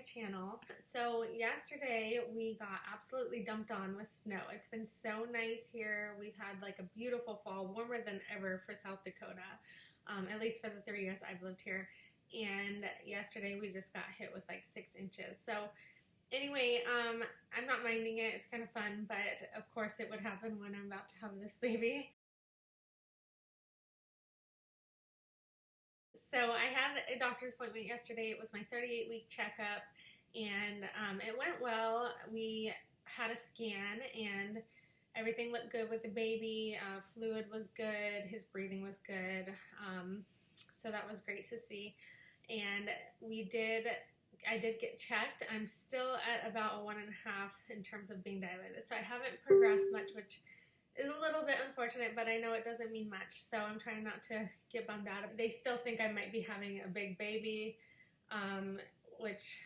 channel. So yesterday we got absolutely dumped on with snow. It's been so nice here. We've had like a beautiful fall, warmer than ever for South Dakota, at least for the 3 years I've lived here. And yesterday we just got hit with like 6 inches. So anyway, I'm not minding it. It's kind of fun, but of course it would happen when I'm about to have this baby. So I had a doctor's appointment yesterday. It was my 38-week checkup, and it went well. We had a scan, and everything looked good with the baby. Fluid was good. His breathing was good. So that was great to see. And I did get checked. I'm still at about a 1.5 in terms of being dilated. So I haven't progressed much, which is a little bit unfortunate, but I know it doesn't mean much, so I'm trying not to get bummed out. They still think I might be having a big baby, which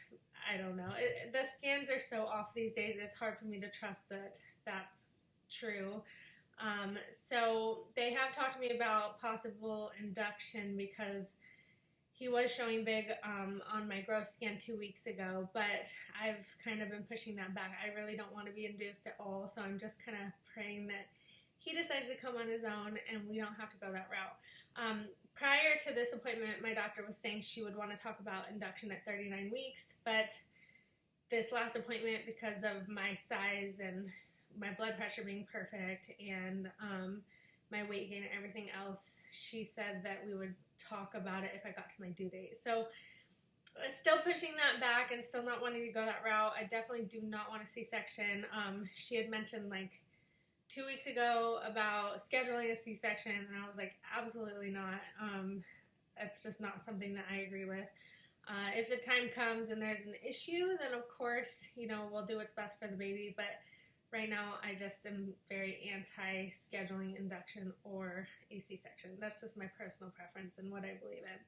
I don't know. The scans are so off these days, it's hard for me to trust that that's true. So they have talked to me about possible induction because he was showing big on my growth scan 2 weeks ago, but I've kind of been pushing that back. I really don't want to be induced at all, so I'm just kind of praying that he decides to come on his own and we don't have to go that route. Prior to this appointment, my doctor was saying she would want to talk about induction at 39 weeks, but this last appointment, because of my size and my blood pressure being perfect and my weight gain and everything else, she said that we would talk about it if I got to my due date. So still pushing that back and still not wanting to go that route. I definitely do not want a C-section. She had mentioned like 2 weeks ago about scheduling a C-section, and I was like, absolutely not. That's just not something that I agree with. If the time comes and there's an issue, then of course, we'll do what's best for the baby, but right now, I just am very anti-scheduling induction or a C-section. That's just my personal preference and what I believe in.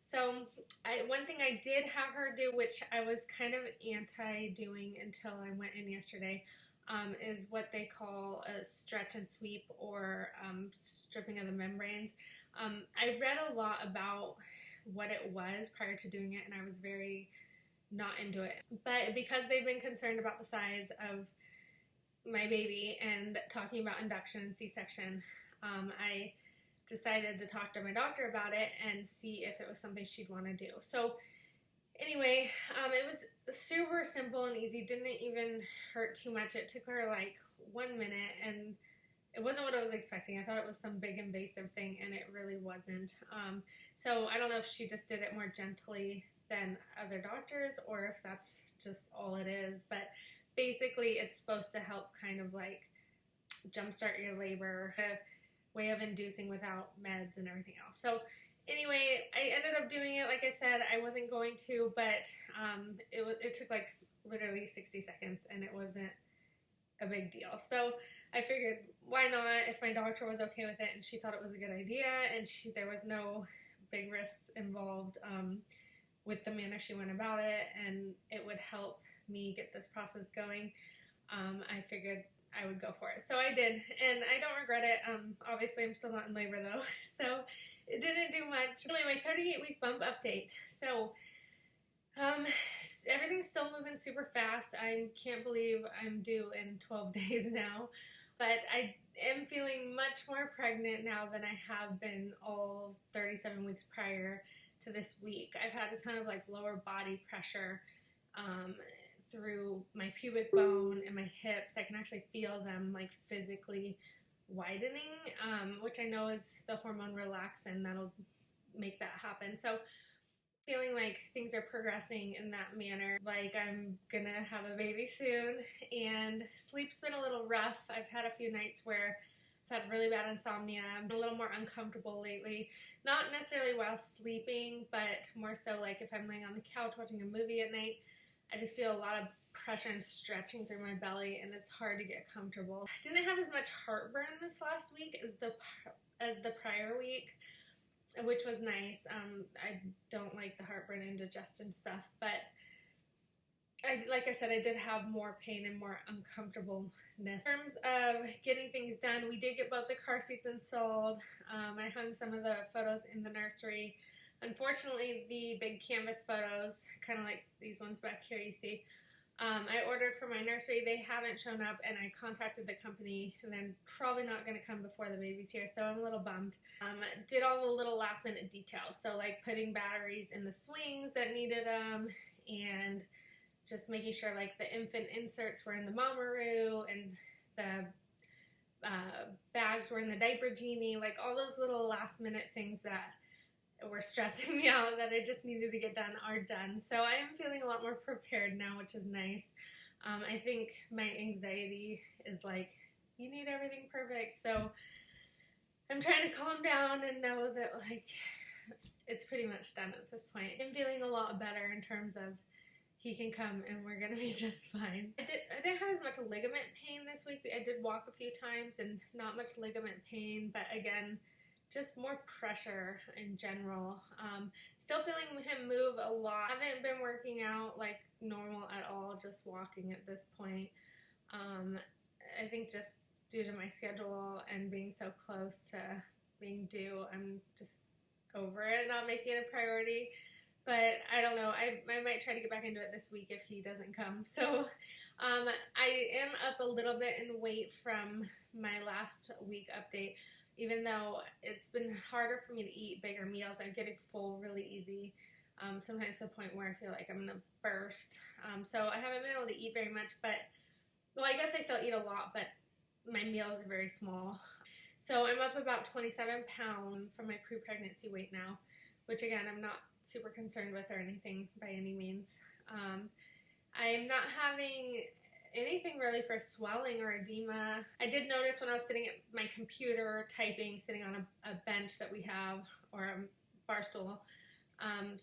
So one thing I did have her do, which I was kind of anti-doing until I went in yesterday, is what they call a stretch and sweep or stripping of the membranes. I read a lot about what it was prior to doing it, and I was very not into it. But because they've been concerned about the size of my baby and talking about induction and C-section, I decided to talk to my doctor about it and see if it was something she'd want to do. So anyway, it was super simple and easy. Didn't even hurt too much. It took her like 1 minute, and it wasn't what I was expecting. I thought it was some big invasive thing, and it really wasn't. So I don't know if she just did it more gently than other doctors or if that's just all it is, but basically it's supposed to help kind of like jumpstart your labor, a way of inducing without meds and everything else. So anyway, I ended up doing it. Like I said, I wasn't going to, but it took like literally 60 seconds and it wasn't a big deal. So I figured, why not? If my doctor was okay with it and she thought it was a good idea and there was no big risks involved with the manner she went about it, and it would help me get this process going, I figured I would go for it. So I did, and I don't regret it. Obviously, I'm still not in labor, though, so it didn't do much. Anyway, my 38-week bump update. So everything's still moving super fast. I can't believe I'm due in 12 days now, but I am feeling much more pregnant now than I have been all 37 weeks prior to this week. I've had a ton of like lower body pressure through my pubic bone and my hips. I can actually feel them like physically widening, which I know is the hormone relaxin that'll make that happen. So feeling like things are progressing in that manner, like I'm gonna have a baby soon. And sleep's been a little rough. I've had a few nights where I've had really bad insomnia. I'm a little more uncomfortable lately. Not necessarily while sleeping, but more so like if I'm laying on the couch watching a movie at night, I just feel a lot of pressure and stretching through my belly, and it's hard to get comfortable. I didn't have as much heartburn this last week as the prior week, which was nice. I don't like the heartburn and digestion stuff, but like I said, I did have more pain and more uncomfortableness. In terms of getting things done, we did get both the car seats installed. I hung some of the photos in the nursery. Unfortunately, the big canvas photos, kind of like these ones back here you see, I ordered for my nursery. They haven't shown up, and I contacted the company, and they're probably not going to come before the baby's here, so I'm a little bummed. Did all the little last minute details, so like putting batteries in the swings that needed them, and just making sure like the infant inserts were in the Mamaroo, and the bags were in the diaper genie, like all those little last minute things that were stressing me out that I just needed to get done are done. So I am feeling a lot more prepared now, which is nice. I think my anxiety is like, you need everything perfect. So I'm trying to calm down and know that like it's pretty much done at this point. I'm feeling a lot better in terms of he can come and we're gonna be just fine. I didn't have as much ligament pain this week. I did walk a few times and not much ligament pain, but again, just more pressure in general. Still feeling him move a lot. Haven't been working out like normal at all, just walking at this point. I think just due to my schedule and being so close to being due, I'm just over it, not making it a priority. But I don't know, I might try to get back into it this week if he doesn't come. So I am up a little bit in weight from my last week update. Even though it's been harder for me to eat bigger meals, I'm getting full really easy, sometimes to the point where I feel like I'm going to burst. So I haven't been able to eat very much, but, well, I guess I still eat a lot, but my meals are very small. So I'm up about 27 pounds from my pre-pregnancy weight now, which again, I'm not super concerned with or anything by any means. I'm not having anything really for swelling or edema. I did notice when I was sitting at my computer typing, sitting on a bench that we have, or a bar stool,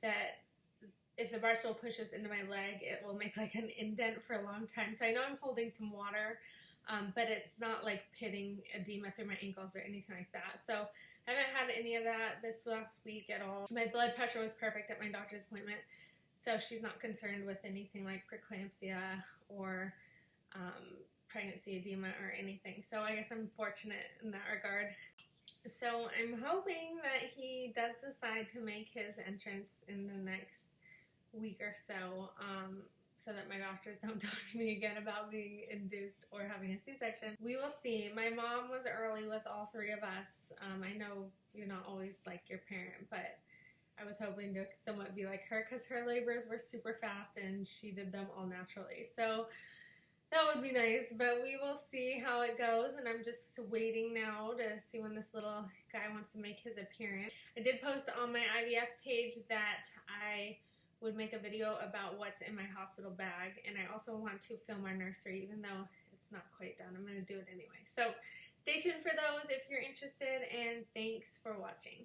that if the bar stool pushes into my leg, it will make like an indent for a long time. So I know I'm holding some water, but it's not like pitting edema through my ankles or anything like that. So I haven't had any of that this last week at all. My blood pressure was perfect at my doctor's appointment, so she's not concerned with anything like preeclampsia or pregnancy edema or anything. So I guess I'm fortunate in that regard. So I'm hoping that he does decide to make his entrance in the next week or so, so that my doctors don't talk to me again about being induced or having a C-section. We will see. My mom was early with all three of us. I know you're not always like your parent, but I was hoping to somewhat be like her because her labors were super fast and she did them all naturally. So that would be nice, but we will see how it goes, and I'm just waiting now to see when this little guy wants to make his appearance. I did post on my IVF page that I would make a video about what's in my hospital bag, and I also want to film our nursery, even though it's not quite done. I'm going to do it anyway. So stay tuned for those if you're interested, and thanks for watching.